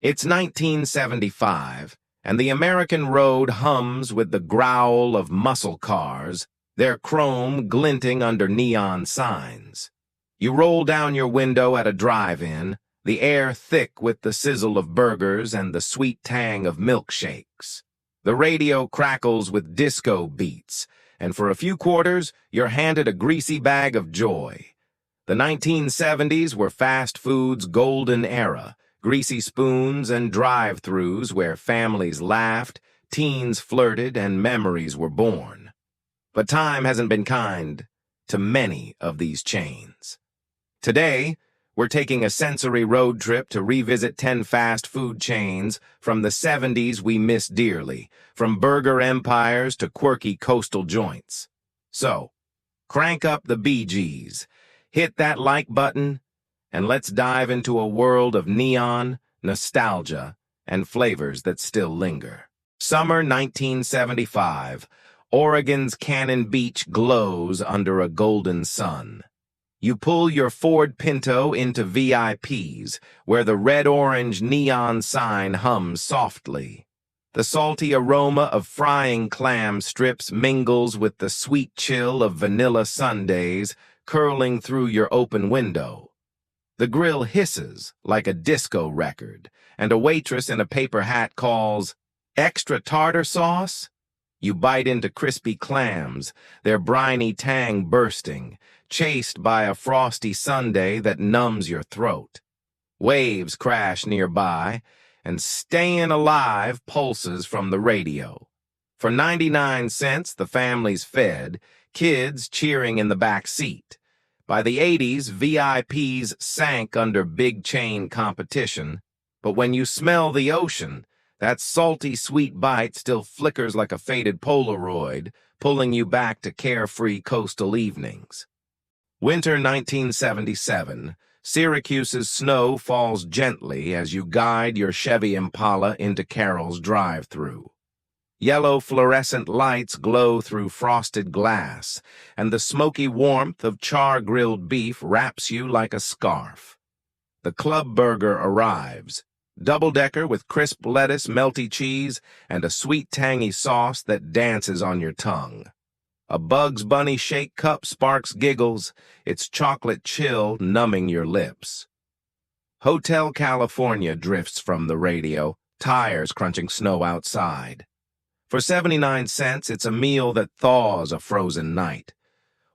It's 1975, and the American road hums with the growl of muscle cars, their chrome glinting under neon signs. You roll down your window at a drive-in, the air thick with the sizzle of burgers and the sweet tang of milkshakes. The radio crackles with disco beats, and for a few quarters, you're handed a greasy bag of joy. The 1970s were fast food's golden era, greasy spoons and drive-thrus where families laughed, teens flirted, and memories were born. But time hasn't been kind to many of these chains. Today, we're taking a sensory road trip to revisit 10 fast food chains from the 70s we miss dearly, from burger empires to quirky coastal joints. So, crank up the BGs, hit that like button, and let's dive into a world of neon, nostalgia, and flavors that still linger. Summer 1975, Oregon's Cannon Beach glows under a golden sun. You pull your Ford Pinto into VIPs, where the red-orange neon sign hums softly. The salty aroma of frying clam strips mingles with the sweet chill of vanilla sundaes curling through your open window. The grill hisses like a disco record, and a waitress in a paper hat calls, "Extra tartar sauce?" You bite into crispy clams, their briny tang bursting, chased by a frosty sundae that numbs your throat. Waves crash nearby, and Stayin' Alive pulses from the radio. For 99 cents, the family's fed, kids cheering in the back seat. By the 80s, VIPs sank under big chain competition, but when you smell the ocean, that salty, sweet bite still flickers like a faded Polaroid, pulling you back to carefree coastal evenings. Winter 1977, Syracuse's snow falls gently as you guide your Chevy Impala into Carol's drive-thru. Yellow fluorescent lights glow through frosted glass, and the smoky warmth of char-grilled beef wraps you like a scarf. The club burger arrives, double-decker with crisp lettuce, melty cheese, and a sweet tangy sauce that dances on your tongue. A Bugs Bunny shake cup sparks giggles, its chocolate chill numbing your lips. Hotel California drifts from the radio, tires crunching snow outside. For 79 cents, it's a meal that thaws a frozen night.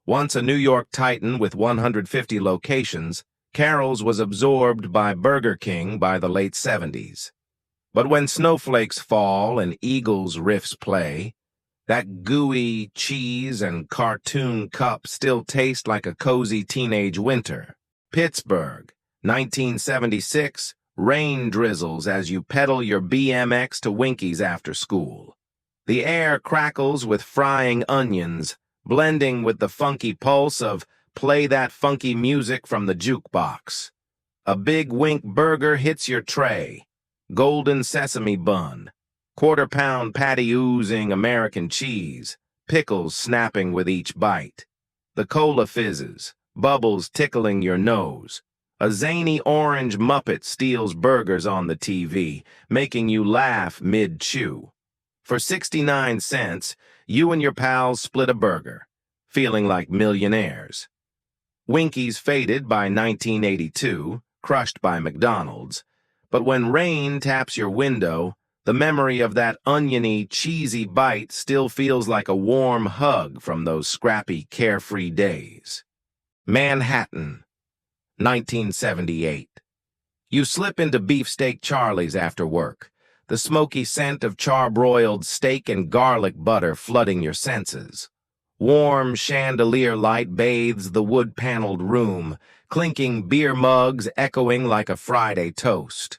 Once a New York titan with 150 locations, Carol's was absorbed by Burger King by the late 70s. But when snowflakes fall and Eagles riffs play, that gooey cheese and cartoon cup still taste like a cozy teenage winter. Pittsburgh, 1976, rain drizzles as you pedal your BMX to Winkies after school. The air crackles with frying onions, blending with the funky pulse of "Play that funky music from the jukebox." A Big Wink burger hits your tray. Golden sesame bun, quarter-pound patty oozing American cheese, pickles snapping with each bite. The cola fizzes, bubbles tickling your nose. A zany orange Muppet steals burgers on the TV, making you laugh mid-chew. For 69 cents, you and your pals split a burger, feeling like millionaires. Winkies faded by 1982, crushed by McDonald's, but when rain taps your window, the memory of that oniony, cheesy bite still feels like a warm hug from those scrappy, carefree days. Manhattan, 1978. You slip into Beefsteak Charlie's after work, the smoky scent of charbroiled steak and garlic butter flooding your senses. Warm chandelier light bathes the wood-paneled room, clinking beer mugs echoing like a Friday toast.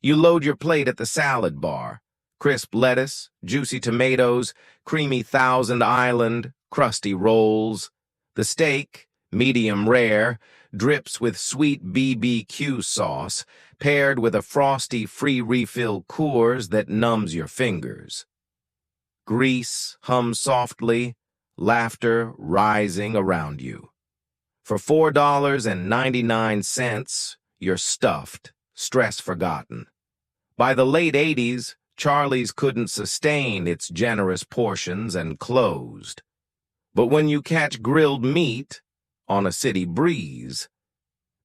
You load your plate at the salad bar. Crisp lettuce, juicy tomatoes, creamy Thousand Island, crusty rolls. The steak, medium rare, drips with sweet BBQ sauce, paired with a frosty free refill Coors that numbs your fingers. Grease hums softly, laughter rising around you. For $4.99, you're stuffed, stress forgotten. By the late 80s, Charlie's couldn't sustain its generous portions and closed. But when you catch grilled meat on a city breeze,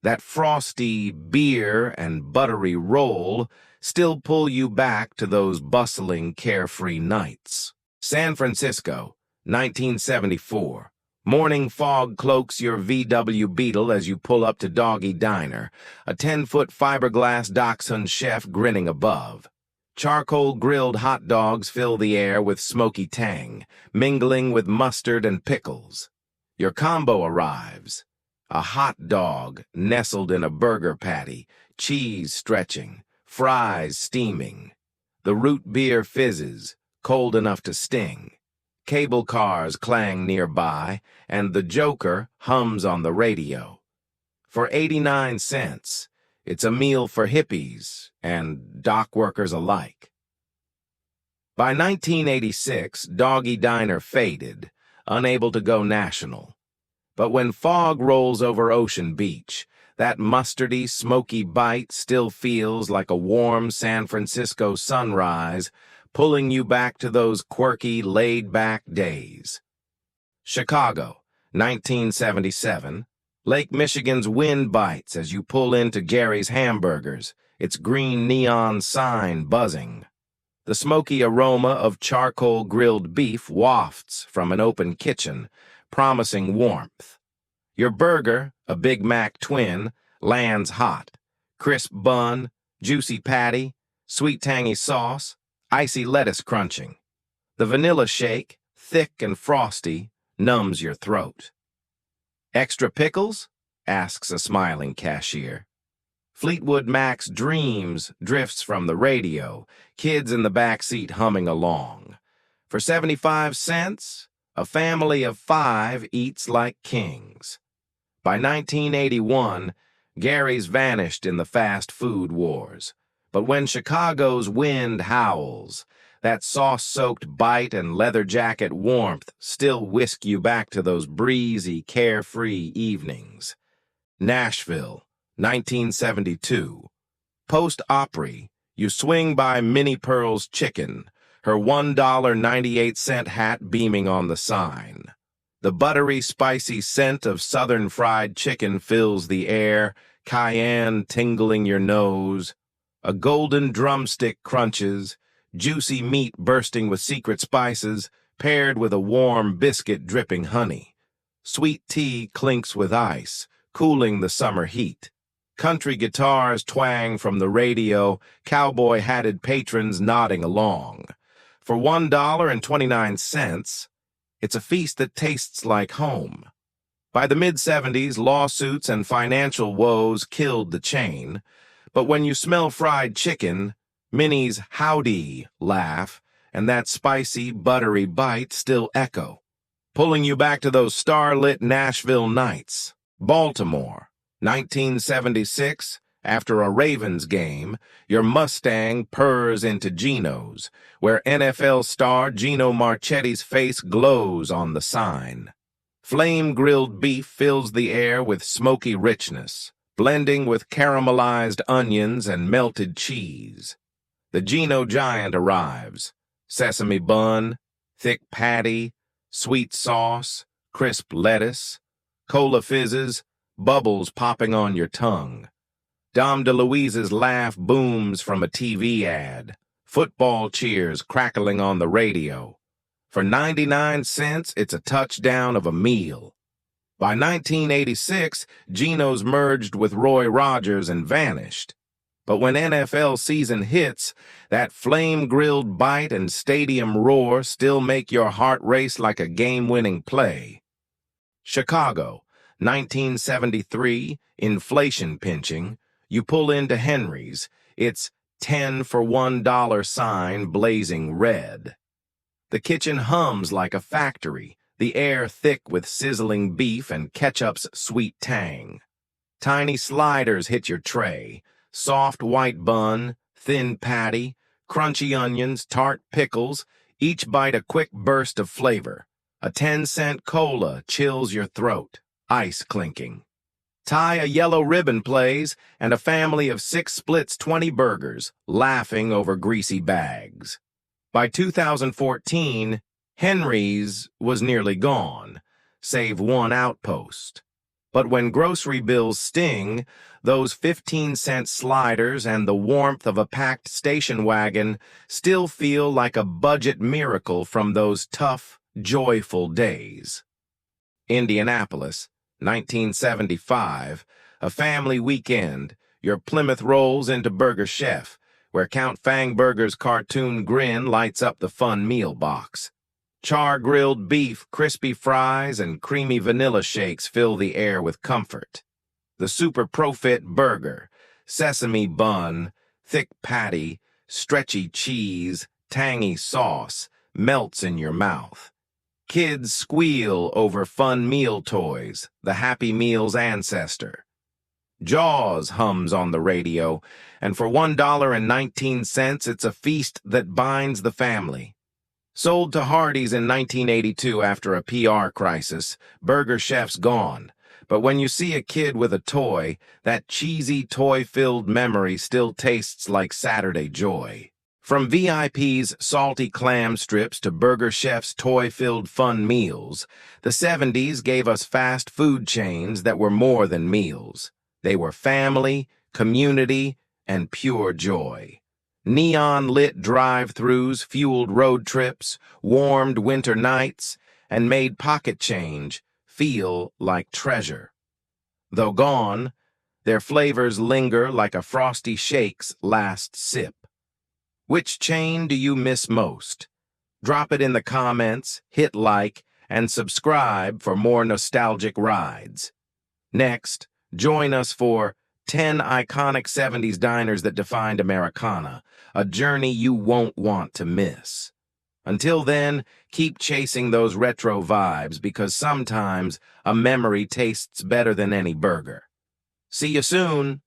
that frosty beer and buttery roll still pull you back to those bustling, carefree nights. San Francisco, 1974. Morning fog cloaks your VW Beetle as you pull up to Doggy Diner, a 10-foot fiberglass Dachshund chef grinning above. Charcoal-grilled hot dogs fill the air with smoky tang, mingling with mustard and pickles. Your combo arrives. A hot dog nestled in a burger patty, cheese stretching, fries steaming. The root beer fizzes, cold enough to sting. Cable cars clang nearby, and the Joker hums on the radio. For 89 cents, it's a meal for hippies and dock workers alike. By 1986, Doggy Diner faded, unable to go national. But when fog rolls over Ocean Beach, that mustardy, smoky bite still feels like a warm San Francisco sunrise, pulling you back to those quirky, laid-back days. Chicago, 1977. Lake Michigan's wind bites as you pull into Gary's Hamburgers, its green neon sign buzzing. The smoky aroma of charcoal-grilled beef wafts from an open kitchen, promising warmth. Your burger, a Big Mac twin, lands hot. Crisp bun, juicy patty, sweet tangy sauce, icy lettuce crunching. The vanilla shake, thick and frosty, numbs your throat. Extra pickles? Asks a smiling cashier. Fleetwood Mac's Dreams drifts from the radio, kids in the back seat humming along. For 75 cents, a family of 5 eats like kings. By 1981, Gary's vanished in the fast food wars. But when Chicago's wind howls, that sauce-soaked bite and leather jacket warmth still whisk you back to those breezy, carefree evenings. Nashville, 1972. Post-Opry, you swing by Minnie Pearl's Chicken, her $1.98 hat beaming on the sign. The buttery, spicy scent of southern fried chicken fills the air, cayenne tingling your nose. A golden drumstick crunches, juicy meat bursting with secret spices, paired with a warm biscuit dripping honey. Sweet tea clinks with ice, cooling the summer heat. Country guitars twang from the radio, cowboy-hatted patrons nodding along. For $1.29, it's a feast that tastes like home. By the mid-70s, lawsuits and financial woes killed the chain, but when you smell fried chicken, Minnie's howdy laugh and that spicy, buttery bite still echo, pulling you back to those starlit Nashville nights. Baltimore, 1976, after a Ravens game, your Mustang purrs into Geno's, where NFL star Gino Marchetti's face glows on the sign. Flame-grilled beef fills the air with smoky richness, blending with caramelized onions and melted cheese. The Gino Giant arrives. Sesame bun, thick patty, sweet sauce, crisp lettuce, cola fizzes, bubbles popping on your tongue. Dom DeLuise's laugh booms from a TV ad. Football cheers crackling on the radio. For 99 cents, it's a touchdown of a meal. By 1986, Geno's merged with Roy Rogers and vanished. But when NFL season hits, that flame-grilled bite and stadium roar still make your heart race like a game-winning play. Chicago, 1973, inflation pinching. You pull into Henry's. It's 10 for $1 sign blazing red. The kitchen hums like a factory, the air thick with sizzling beef and ketchup's sweet tang. Tiny sliders hit your tray, soft white bun, thin patty, crunchy onions, tart pickles, each bite a quick burst of flavor. A 10-cent cola chills your throat, ice clinking. Tie a yellow ribbon plays, and a family of 6 splits 20 burgers, laughing over greasy bags. By 2014, Henry's was nearly gone, save one outpost. But when grocery bills sting, those 15-cent sliders and the warmth of a packed station wagon still feel like a budget miracle from those tough, joyful days. Indianapolis, 1975, a family weekend, your Plymouth rolls into Burger Chef, where Count Fangburger's cartoon grin lights up the fun meal box. Char-grilled beef, crispy fries, and creamy vanilla shakes fill the air with comfort. The Super Profit Burger, sesame bun, thick patty, stretchy cheese, tangy sauce, melts in your mouth. Kids squeal over fun meal toys, the Happy Meal's ancestor. Jaws hums on the radio, and for $1.19, it's a feast that binds the family. Sold to Hardee's in 1982 after a PR crisis, Burger Chef's gone. But when you see a kid with a toy, that cheesy toy-filled memory still tastes like Saturday joy. From VIP's salty clam strips to Burger Chef's toy-filled fun meals, the 70s gave us fast food chains that were more than meals. They were family, community, and pure joy. Neon-lit drive-thrus fueled road trips, warmed winter nights, and made pocket change feel like treasure. Though gone, their flavors linger like a Frosty Shake's last sip. Which chain do you miss most? Drop it in the comments, hit like, and subscribe for more nostalgic rides. Next, join us for 10 iconic 70s diners that defined Americana, a journey you won't want to miss. Until then, keep chasing those retro vibes because sometimes a memory tastes better than any burger. See you soon!